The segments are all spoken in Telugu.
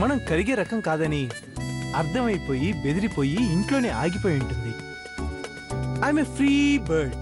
మనం కరిగే రకం కాదని అర్థమైపోయి బెదిరిపోయి ఇంట్లోనే ఆగిపోయి ఉంటుంది. I'm a free bird.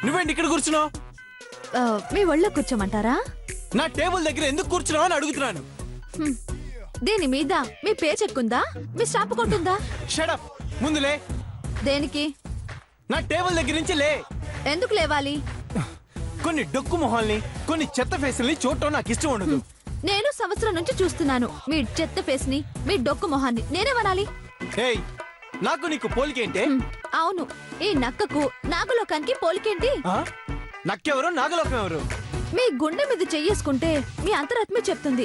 నువ్వేంటి ఇక్కడ కూర్చున్నావు? మీ ఒళ్ళో కూర్చోమంటారా? నా టేబుల్ దగ్గర ఎందుకు కూర్చున్నావు అని అడుగుతున్నాను. దేని మీద మీ పేరు చెక్కుందా? మీ స్టాంప్ కొట్టుందా? Shut up. ముందులే. దేనికి? నా టేబుల్ దగ్గర నుంచి లే. ఎందుకు లేవాలి? కొన్ని డొక్కు మొహాల్ని, కొన్ని చెత్త ఫేసుల్ని చూడటం నాకు ఇష్టం ఉండదు. నేను సంవత్సరం నుంచి చూస్తున్నాను మీ చెత్త ఫేస్ ని, మీ డొక్కు మొహాన్ని. నేనేమనాలి? ఏయ్, నాకు నీకు పోలికేంటే? అవును, ఈ నక్కకు నాగలోకానికి పోలికేంటి? నక్కెవరు, నాగలోకం ఎవరు? మీ గుండె మీద చెయ్యేసుకుంటే మీ అంతరాత్మ చెప్తుంది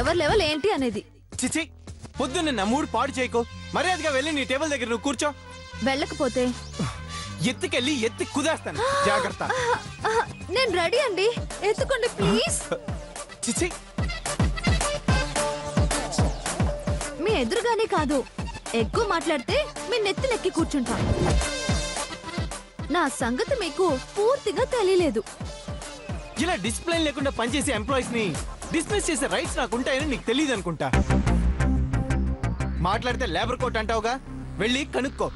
ఎవరి లెవెల్ ఏంటి అనేది. చిచి, పొద్దున్న నా మూడు పాడు చేయకు. మర్యాదగా వెళ్ళి నీ టేబుల్ దగ్గర నువ్వు కూర్చో. వెళ్ళకపోతే ఎత్తుకెళ్ళి ఎత్తి కుదేస్తాను. జాగ్రత్త. నేను రెడీ అండి, ఎత్తుకోండి ప్లీజ్. చిచి, మీ ఎదురుగానే కాదు, ఎక్కువ మాట్లాడితే మీ నెత్తి నెక్కి కూర్చుంటా. నా సంగతి మీకు పూర్తిగా తెలియలేదు. ఇలా డిసిప్లిన్ లేకుండా పనిచేసే ఎంప్లాయీస్ ని డిస్మిస్ చేసే రైట్స్ నాకు ఉంటాయని నీకు తెలియదు అనుకుంటా. మాట్లాడితే లేబర్ కోట్ అంటావుగా, వెళ్ళి కనుక్కో.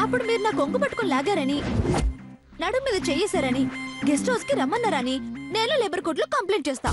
అప్పుడు మీరు నా కొంగు పట్టుకొని లాగారని, నడు మీద చెయ్యేశారని, గెస్ట్ హౌస్ కి రమ్మన్నారని నేను లేబర్ కోర్టులో కంప్లైంట్ చేస్తా.